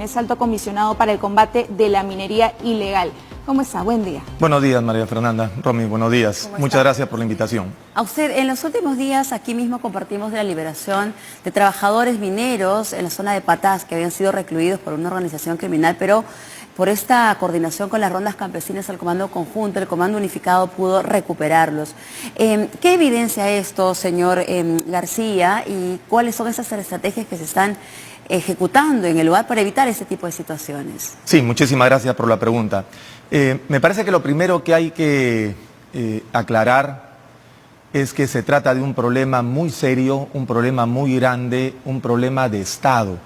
Martínez, alto comisionado para el combate de la minería ilegal. ¿Cómo está? Buen día. Buenos días, María Fernanda. Romy, buenos días. Muchas gracias por la invitación. A usted, en los últimos días aquí mismo compartimos de la liberación de trabajadores mineros en la zona de Patás que habían sido recluidos por una organización criminal, pero por esta coordinación con las rondas campesinas, el Comando Conjunto, el Comando Unificado pudo recuperarlos. ¿Qué evidencia esto, señor García, y cuáles son esas estrategias que se están ejecutando en el lugar para evitar este tipo de situaciones? Sí, muchísimas gracias por la pregunta. Me parece que lo primero que hay que aclarar es que se trata de un problema muy serio, un problema muy grande, un problema de Estado,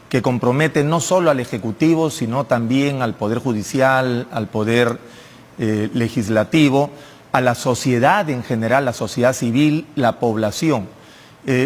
que compromete no solo al Ejecutivo, sino también al Poder Judicial, al Poder Legislativo, a la sociedad en general, la sociedad civil, la población.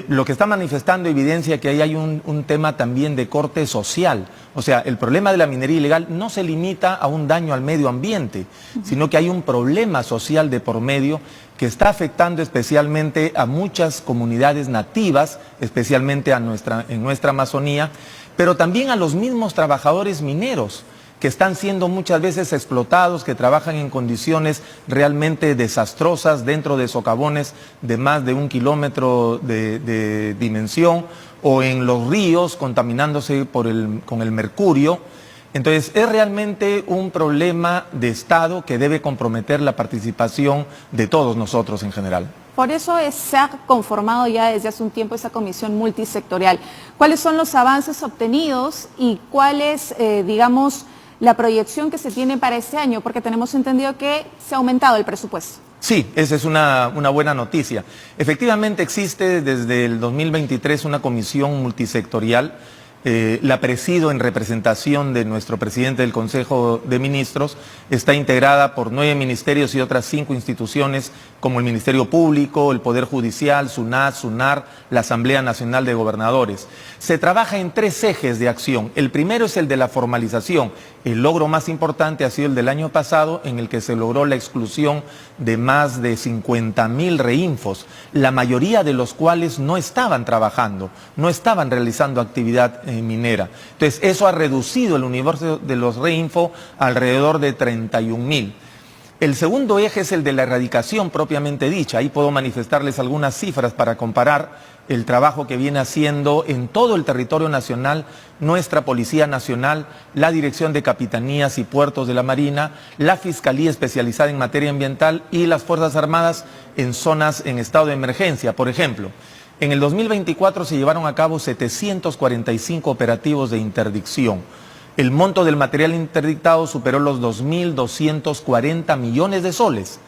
Lo que está manifestando evidencia que ahí hay un tema también de corte social. O sea, el problema de la minería ilegal no se limita a un daño al medio ambiente, sino que hay un problema social de por medio que está afectando especialmente a muchas comunidades nativas, especialmente en nuestra Amazonía, pero también a los mismos trabajadores mineros, que están siendo muchas veces explotados, que trabajan en condiciones realmente desastrosas dentro de socavones de más de 1 kilómetro de dimensión, o en los ríos contaminándose con el mercurio. Entonces es realmente un problema de Estado que debe comprometer la participación de todos nosotros en general. Por eso se ha conformado ya desde hace un tiempo esa comisión multisectorial. ¿Cuáles son los avances obtenidos y cuál es, digamos, la proyección que se tiene para este año? Porque tenemos entendido que se ha aumentado el presupuesto. Sí, esa es una buena noticia. Efectivamente existe desde el 2023 una comisión multisectorial. La presido en representación de nuestro presidente del Consejo de Ministros. Está integrada por 9 ministerios y otras 5 instituciones como el Ministerio Público, el Poder Judicial, SUNAT, SUNAR, la Asamblea Nacional de Gobernadores. Se trabaja en 3 ejes de acción. El primero es el de la formalización. El logro más importante ha sido el del año pasado, en el que se logró la exclusión de más de 50.000 reinfos, la mayoría de los cuales no estaban trabajando, no estaban realizando actividad minera. Entonces, eso ha reducido el universo de los reinfo alrededor de 31.000. El segundo eje es el de la erradicación propiamente dicha. Ahí puedo manifestarles algunas cifras para comparar el trabajo que viene haciendo en todo el territorio nacional nuestra Policía Nacional, la Dirección de Capitanías y Puertos de la Marina, la Fiscalía Especializada en Materia Ambiental y las Fuerzas Armadas en zonas en estado de emergencia. Por ejemplo, en el 2024 se llevaron a cabo 745 operativos de interdicción. El monto del material interdictado superó los 2.240 millones de soles.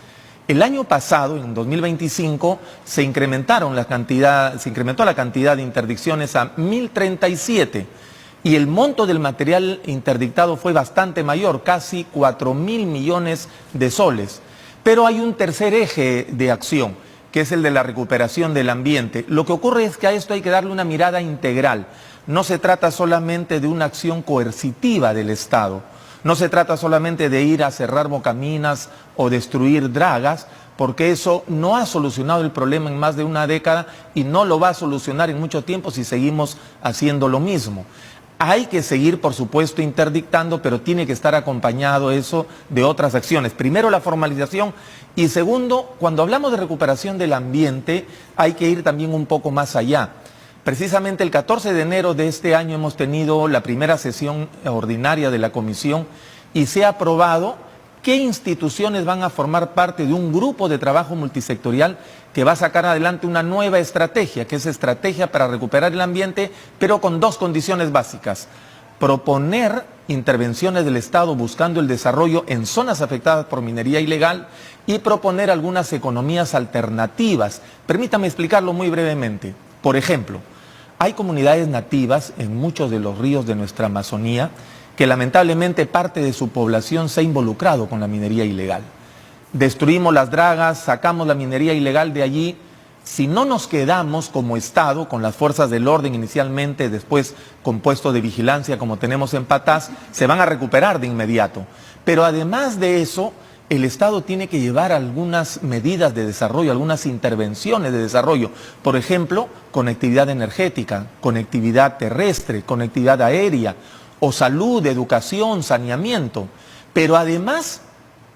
El año pasado, en 2025, se incrementó la cantidad de interdicciones a 1.037 y el monto del material interdictado fue bastante mayor, casi 4.000 millones de soles. Pero hay un tercer eje de acción, que es el de la recuperación del ambiente. Lo que ocurre es que a esto hay que darle una mirada integral. No se trata solamente de una acción coercitiva del Estado, no se trata solamente de ir a cerrar bocaminas o destruir dragas, porque eso no ha solucionado el problema en más de una década y no lo va a solucionar en mucho tiempo si seguimos haciendo lo mismo. Hay que seguir, por supuesto, interdictando, pero tiene que estar acompañado eso de otras acciones. Primero, la formalización y segundo, cuando hablamos de recuperación del ambiente, hay que ir también un poco más allá. Precisamente el 14 de enero de este año hemos tenido la primera sesión ordinaria de la comisión y se ha aprobado qué instituciones van a formar parte de un grupo de trabajo multisectorial que va a sacar adelante una nueva estrategia, que es estrategia para recuperar el ambiente, pero con 2 condiciones básicas. Proponer intervenciones del Estado buscando el desarrollo en zonas afectadas por minería ilegal y proponer algunas economías alternativas. Permítame explicarlo muy brevemente. Por ejemplo, hay comunidades nativas en muchos de los ríos de nuestra Amazonía que lamentablemente parte de su población se ha involucrado con la minería ilegal. Destruimos las dragas, sacamos la minería ilegal de allí. Si no nos quedamos como Estado, con las fuerzas del orden inicialmente, después con puestos de vigilancia como tenemos en Patás, se van a recuperar de inmediato. Pero además de eso, el Estado tiene que llevar algunas medidas de desarrollo, algunas intervenciones de desarrollo. Por ejemplo, conectividad energética, conectividad terrestre, conectividad aérea. o salud, educación, saneamiento, pero además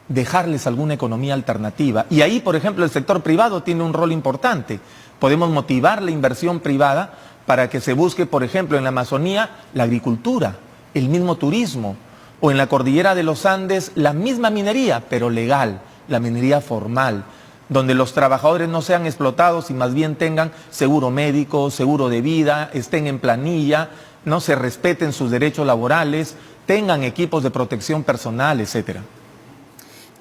dejarles alguna economía alternativa. Y ahí, por ejemplo, el sector privado tiene un rol importante. Podemos motivar la inversión privada para que se busque, por ejemplo, en la Amazonía, la agricultura, el mismo turismo, o en la cordillera de los Andes, la misma minería, pero legal, la minería formal, donde los trabajadores no sean explotados y más bien tengan seguro médico, seguro de vida, estén en planilla, no se respeten sus derechos laborales, tengan equipos de protección personal, etcétera.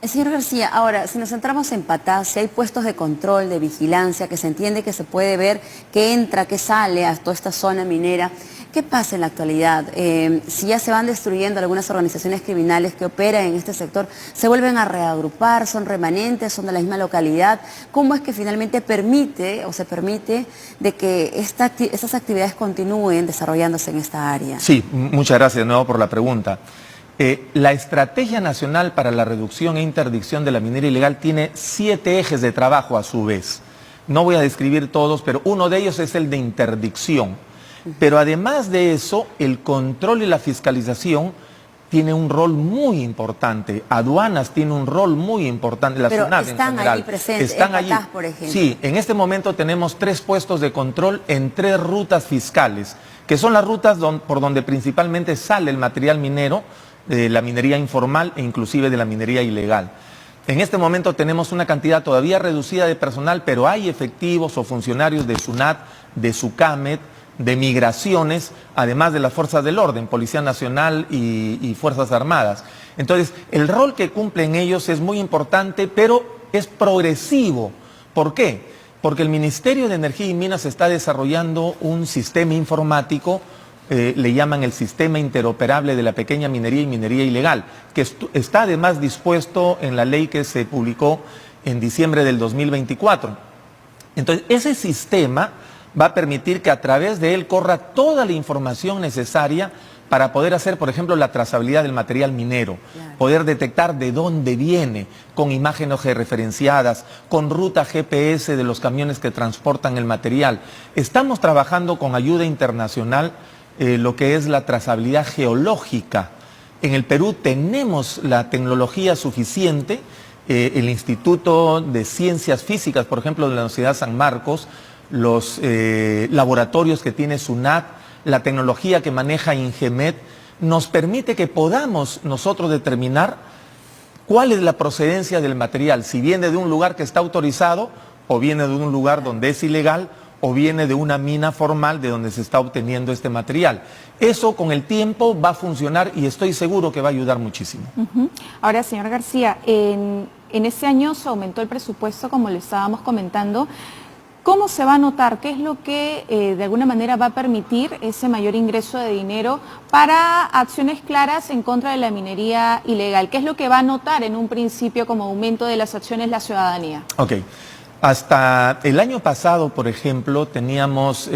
Señor García, ahora, si nos centramos en Patá, si hay puestos de control, de vigilancia, que se entiende que se puede ver qué entra, qué sale a toda esta zona minera, ¿qué pasa en la actualidad? Si ya se van destruyendo algunas organizaciones criminales que operan en este sector, ¿se vuelven a reagrupar? ¿Son remanentes? ¿Son de la misma localidad? ¿Cómo es que finalmente permite o se permite de que estas actividades continúen desarrollándose en esta área? Sí, muchas gracias de nuevo por la pregunta. La Estrategia Nacional para la Reducción e Interdicción de la Minería Ilegal tiene 7 ejes de trabajo a su vez. No voy a describir todos, pero uno de ellos es el de interdicción. Pero además de eso, el control y la fiscalización tiene un rol muy importante. Aduanas tiene un rol muy importante. La SUNAT en general. Están ahí presentes, están en allí. Patás, por ejemplo. Sí, en este momento tenemos 3 puestos de control en 3 rutas fiscales, que son las rutas por donde principalmente sale el material minero, de la minería informal e inclusive de la minería ilegal. En este momento tenemos una cantidad todavía reducida de personal, pero hay efectivos o funcionarios de SUNAT, de SUCAMET, de migraciones, además de las fuerzas del orden, Policía Nacional y Fuerzas Armadas. Entonces, el rol que cumplen ellos es muy importante, pero es progresivo. ¿Por qué? Porque el Ministerio de Energía y Minas está desarrollando un sistema informático, le llaman el Sistema Interoperable de la Pequeña Minería y Minería Ilegal, que está además dispuesto en la ley que se publicó en diciembre del 2024. Entonces, ese sistema va a permitir que a través de él corra toda la información necesaria para poder hacer, por ejemplo, la trazabilidad del material minero, poder detectar de dónde viene, con imágenes georreferenciadas, con ruta GPS de los camiones que transportan el material. Estamos trabajando con ayuda internacional lo que es la trazabilidad geológica. En el Perú tenemos la tecnología suficiente, el Instituto de Ciencias Físicas, por ejemplo, de la Universidad San Marcos, los laboratorios que tiene SUNAT, la tecnología que maneja INGEMET, nos permite que podamos nosotros determinar cuál es la procedencia del material, si viene de un lugar que está autorizado, o viene de un lugar donde es ilegal, o viene de una mina formal de donde se está obteniendo este material. Eso con el tiempo va a funcionar y estoy seguro que va a ayudar muchísimo. Ahora, señor García, en este año se aumentó el presupuesto, como le estábamos comentando. ¿Cómo se va a notar? ¿Qué es lo que de alguna manera va a permitir ese mayor ingreso de dinero para acciones claras en contra de la minería ilegal? ¿Qué es lo que va a notar en un principio como aumento de las acciones la ciudadanía? Ok. Hasta el año pasado, por ejemplo, teníamos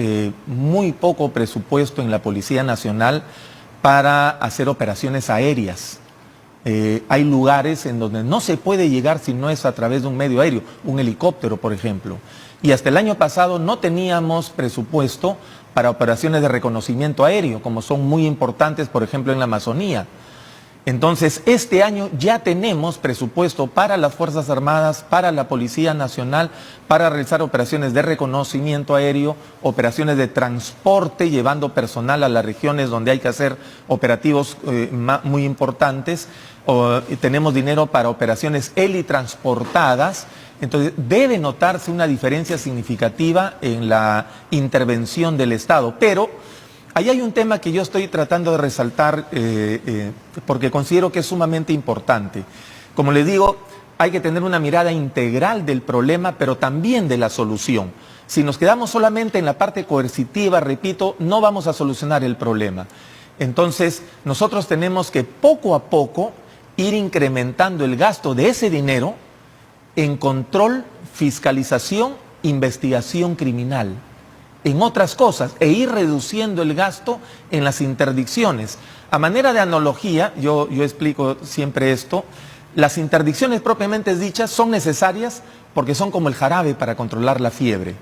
muy poco presupuesto en la Policía Nacional para hacer operaciones aéreas. Hay lugares en donde no se puede llegar si no es a través de un medio aéreo, un helicóptero, por ejemplo. Y hasta el año pasado no teníamos presupuesto para operaciones de reconocimiento aéreo, como son muy importantes, por ejemplo, en la Amazonía. Entonces, este año ya tenemos presupuesto para las Fuerzas Armadas, para la Policía Nacional, para realizar operaciones de reconocimiento aéreo, operaciones de transporte, llevando personal a las regiones donde hay que hacer operativos muy importantes. Tenemos dinero para operaciones helitransportadas. Entonces, debe notarse una diferencia significativa en la intervención del Estado, pero ahí hay un tema que yo estoy tratando de resaltar porque considero que es sumamente importante. Como les digo, hay que tener una mirada integral del problema, pero también de la solución. Si nos quedamos solamente en la parte coercitiva, repito, no vamos a solucionar el problema. Entonces, nosotros tenemos que poco a poco ir incrementando el gasto de ese dinero en control, fiscalización, investigación criminal, en otras cosas, e ir reduciendo el gasto en las interdicciones. A manera de analogía, yo explico siempre esto, las interdicciones propiamente dichas son necesarias porque son como el jarabe para controlar la fiebre.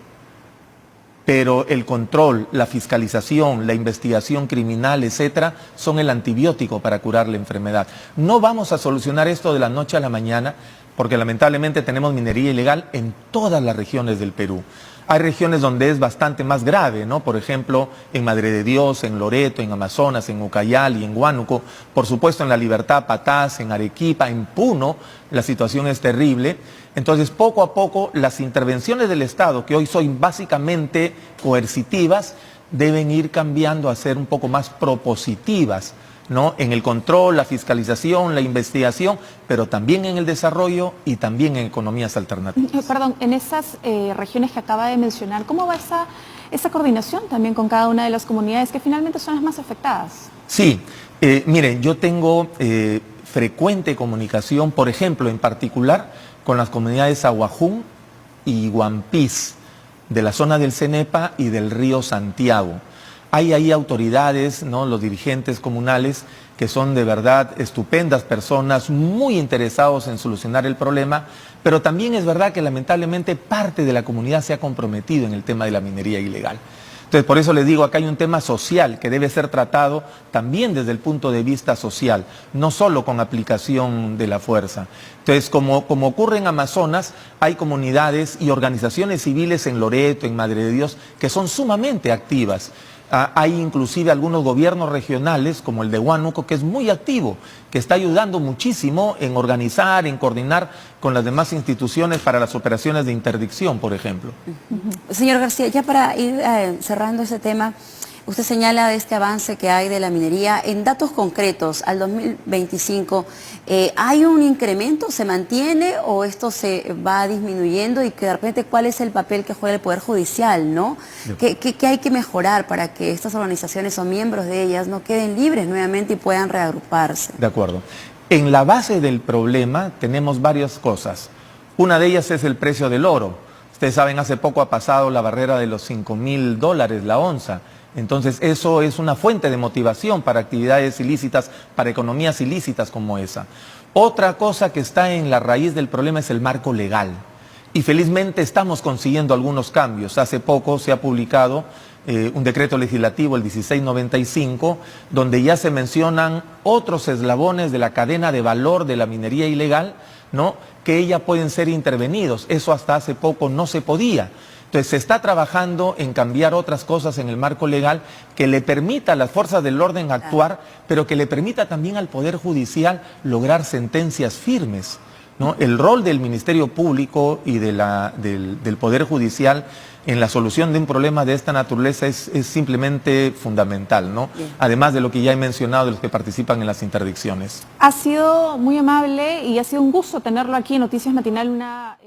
pero el control, la fiscalización, la investigación criminal, etcétera, son el antibiótico para curar la enfermedad. No vamos a solucionar esto de la noche a la mañana, porque lamentablemente tenemos minería ilegal en todas las regiones del Perú. Hay regiones donde es bastante más grave, ¿no? Por ejemplo, en Madre de Dios, en Loreto, en Amazonas, en Ucayali, en Huánuco, por supuesto en La Libertad, Patás, en Arequipa, en Puno, la situación es terrible. Entonces, poco a poco, las intervenciones del Estado, que hoy son básicamente coercitivas, deben ir cambiando a ser un poco más propositivas, ¿no? En el control, la fiscalización, la investigación, pero también en el desarrollo y también en economías alternativas. Perdón, en esas regiones que acaba de mencionar, ¿cómo va esa coordinación también con cada una de las comunidades que finalmente son las más afectadas? Sí, miren, yo tengo frecuente comunicación, por ejemplo, en particular, con las comunidades Aguajún y Huampís, de la zona del Cenepa y del río Santiago. Hay ahí autoridades, ¿no? Los dirigentes comunales, que son de verdad estupendas personas, muy interesados en solucionar el problema, pero también es verdad que lamentablemente parte de la comunidad se ha comprometido en el tema de la minería ilegal. Entonces, por eso les digo, acá hay un tema social que debe ser tratado también desde el punto de vista social, no solo con aplicación de la fuerza. Entonces, como ocurre en Amazonas, hay comunidades y organizaciones civiles en Loreto, en Madre de Dios, que son sumamente activas. Hay inclusive algunos gobiernos regionales, como el de Huánuco, que es muy activo, que está ayudando muchísimo en organizar, en coordinar con las demás instituciones para las operaciones de interdicción, por ejemplo. Señor García, ya para ir cerrando ese tema, usted señala este avance que hay de la minería. En datos concretos, al 2025, ¿hay un incremento? ¿Se mantiene o esto se va disminuyendo? Y que de repente, ¿cuál es el papel que juega el Poder Judicial, ¿no? ¿Qué hay que mejorar para que estas organizaciones o miembros de ellas no queden libres nuevamente y puedan reagruparse? De acuerdo. En la base del problema tenemos varias cosas. Una de ellas es el precio del oro. Ustedes saben, hace poco ha pasado la barrera de los $5.000 la onza. Entonces eso es una fuente de motivación para actividades ilícitas, para economías ilícitas como esa. Otra cosa que está en la raíz del problema es el marco legal. Y felizmente estamos consiguiendo algunos cambios. Hace poco se ha publicado un decreto legislativo, el 1695, donde ya se mencionan otros eslabones de la cadena de valor de la minería ilegal, ¿no? Que ya pueden ser intervenidos. Eso hasta hace poco no se podía. Entonces se está trabajando en cambiar otras cosas en el marco legal que le permita a las fuerzas del orden actuar, pero que le permita también al Poder Judicial lograr sentencias firmes, ¿no? El rol del Ministerio Público y del Poder Judicial en la solución de un problema de esta naturaleza es simplemente fundamental, ¿no? Además de lo que ya he mencionado de los que participan en las interdicciones. Ha sido muy amable y ha sido un gusto tenerlo aquí en Noticias Matinal, una...